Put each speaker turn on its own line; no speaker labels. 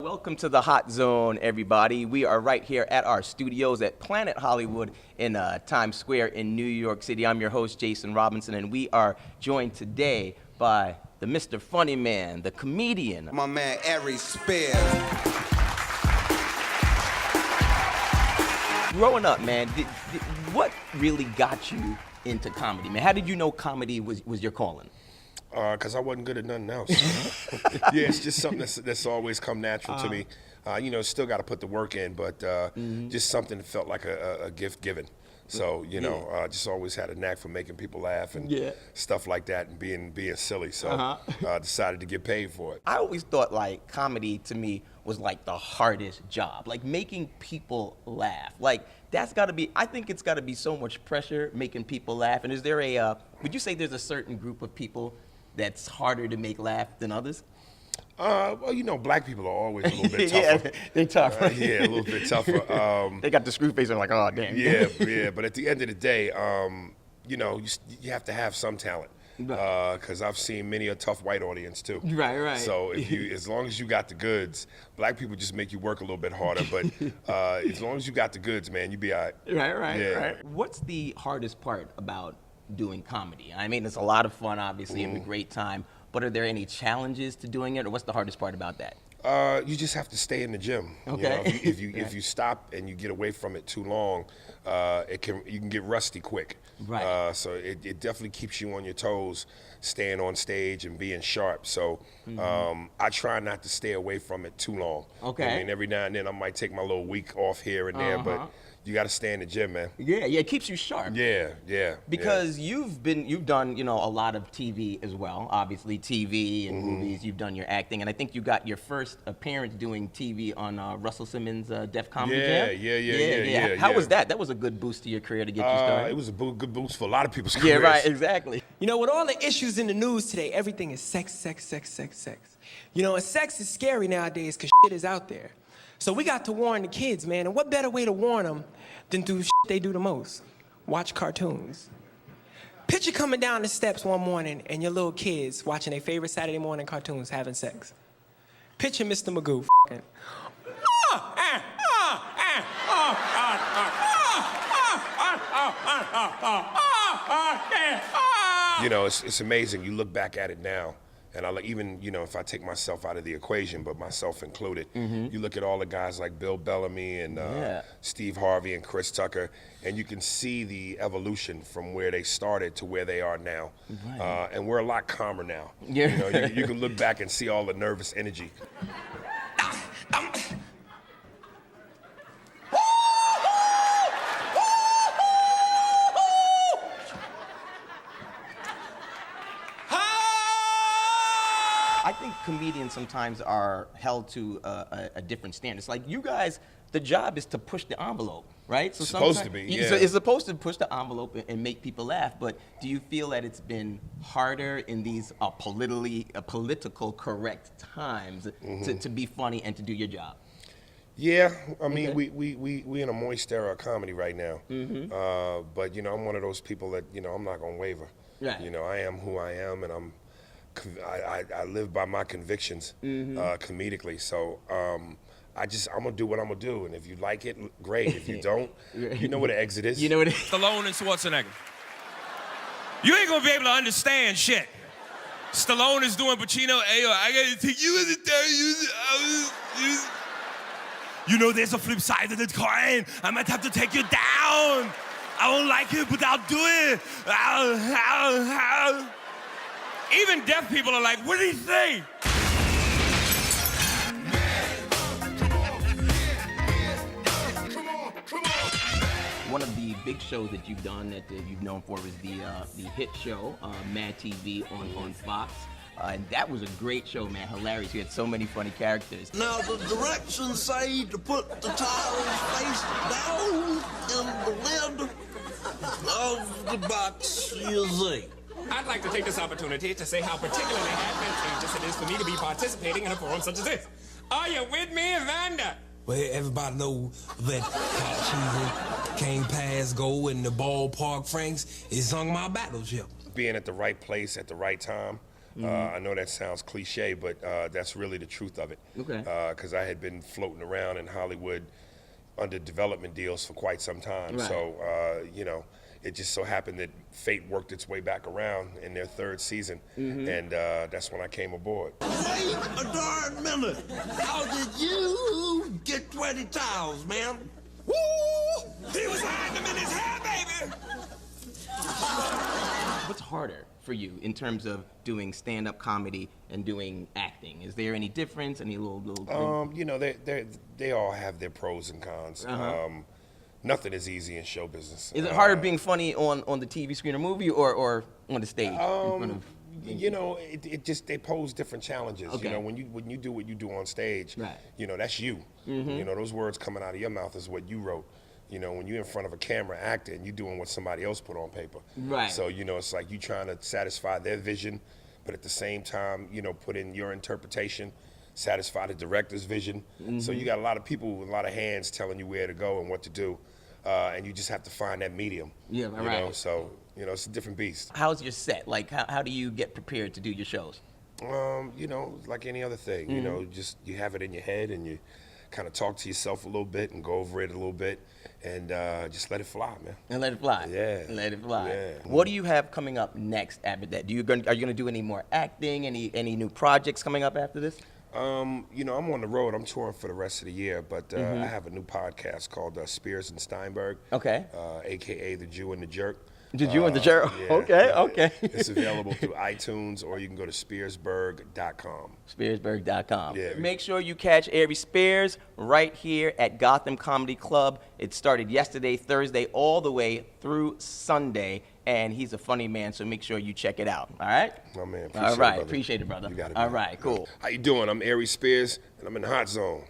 Welcome to the Hot Zone, everybody. We are right here at our studios at Planet Hollywood in Times Square in New York City. I'm your host, Jason Robinson, and we are joined today by the Mr. Funny Man, the comedian.
My man, Aries.
Growing up, man, what really got you into comedy, man? How did you know comedy was your calling?
Because I wasn't good at nothing else. Yeah, it's just something that's always come natural to me. Still got to put the work in, but just something that felt like a gift given. So, just always had a knack for making people laugh and stuff like that and being silly. So decided to get paid for it.
I always thought like comedy to me was like the hardest job, like making people laugh. Like that's got to be, I think it's got to be so much pressure making people laugh. And is there would you say there's a certain group of people that's harder to make laugh than others?
Black people are always a little bit tougher.
Yeah, they're tough.
Yeah, a little bit tougher.
They got the screw face and like, oh, damn.
Yeah. But at the end of the day, you have to have some talent. Because I've seen many a tough white audience too.
Right.
So as long as you got the goods, black people just make you work a little bit harder. But as long as you got the goods, man, you be all right.
Right. What's the hardest part about doing comedy? I mean, it's a lot of fun, obviously, and a great time. But are there any challenges to doing it, or what's the hardest part about that?
You just have to stay in the gym.
Okay.
If you stop and you get away from it too long, you can get rusty quick.
Right.
So it definitely keeps you on your toes, staying on stage and being sharp. So I try not to stay away from it too long.
Okay.
I mean, every now and then I might take my little week off here and there, but you got to stay in the gym, man.
Yeah, it keeps you sharp.
Yeah.
Because you've done, a lot of TV as well. Obviously, TV and movies. You've done your acting, and I think you got your first appearance doing TV on Russell Simmons' Def Comedy Jam.
Yeah.
How was that? That was a good boost to your career to get you started.
It was a good boost for a lot of people's careers.
Yeah, right, exactly.
You know, with all the issues in the news today, everything is sex. And sex is scary nowadays because shit is out there. So we got to warn the kids, man. And what better way to warn them than through shit they do the most? Watch cartoons. Picture coming down the steps one morning and your little kids watching their favorite Saturday morning cartoons having sex. Picture Mr. Magoo f***ing.
It's amazing. You look back at it now. And if I take myself out of the equation, but myself included, you look at all the guys like Bill Bellamy and Steve Harvey and Chris Tucker, and you can see the evolution from where they started to where they are now. Right. And we're a lot calmer now.
Yeah.
You can look back and see all the nervous energy.
I think comedians sometimes are held to a different standard. It's like you guys, the job is to push the envelope, right? So
supposed to be, yeah.
So it's supposed to push the envelope and make people laugh. But do you feel that it's been harder in these political correct times to be funny and to do your job?
Yeah, I mean, we in a moist era of comedy right now. But I'm one of those people that I'm not gonna waver.
Right.
I am who I am, and I live by my convictions comedically. So I'm gonna do what I'm gonna do, and if you like it, great. If you don't, you know what the exit is.
You know what it is.
Stallone and Schwarzenegger. You ain't gonna be able to understand shit. Stallone is doing Pacino. Hey, I gotta take you as a terrorist. There's a flip side of the coin. I might have to take you down. I don't like it, but I'll do it. Even deaf people are like, what did he say?
One of the big shows that you've done that you've known for is the hit show, Mad TV on Fox. And that was a great show, man. Hilarious. You had so many funny characters.
Now the directions say to put the tires face down in the lid of the box you see.
I'd like to take this opportunity to say how particularly advantageous it is for me to be participating in a forum such as this. Are you with me, Vanda?
Well, everybody know that Hot Cheesy, King Pass Go, and the Ballpark Franks is on my battleship.
Being at the right place at the right time I know that sounds cliche, but that's really the truth of it.
Okay.
Because I had been floating around in Hollywood under development deals for quite some time.
Right.
So, you know, it just so happened that fate worked its way back around in their third season, and that's when I came aboard.
Wait a darn minute. How did you get 20 towels, man?
Woo! He was hiding them in his hair, baby.
What's harder for you in terms of doing stand-up comedy and doing acting? Is there any difference? Any little thing?
You know, they all have their pros and cons. Nothing is easy in show business.
Is it harder being funny on the TV screen or movie or on the stage? in front of
You know, it just they pose different challenges.
Okay.
You know, when you do what you do on stage,
Right.
you know, that's you. You know, those words coming out of your mouth is what you wrote. You know, when you're in front of a camera acting, you're doing what somebody else put on paper.
Right.
So, you know, it's like you trying to satisfy their vision, but at the same time, you know, put in your interpretation, satisfy the director's vision. So you got a lot of people with a lot of hands telling you where to go and what to do, and you just have to find that medium.
Yeah,
you
right.
know? So, you know, it's a different beast.
How's your set? Like, how do you get prepared to do your shows?
You know, like any other thing, you know, just you have it in your head and you kind of talk to yourself a little bit and go over it a little bit and just let it fly, man.
And let it fly.
Yeah.
Let it fly.
Yeah.
What do you have coming up next after that? Are you gonna do any more acting? Any new projects coming up after this?
You know, I'm on the road. I'm touring for the rest of the year, but I have a new podcast called Spears and Steinberg.
Okay.
AKA The Jew and the Jerk.
The Jew and the Jerk.
Yeah,
Okay,
yeah.
okay.
It's available through iTunes, or you can go to spearsburg.com.
Spearsburg.com.
Yeah.
Make sure you catch Aries Spears right here at Gotham Comedy Club. It started yesterday, Thursday, all the way through Sunday, and he's a funny man, so make sure you check it out. All right?
My man,
All right,
brother.
appreciate it, brother.
You got it,
All
man.
right, cool.
How you doing? I'm Aries Spears, and I'm in the hot zone.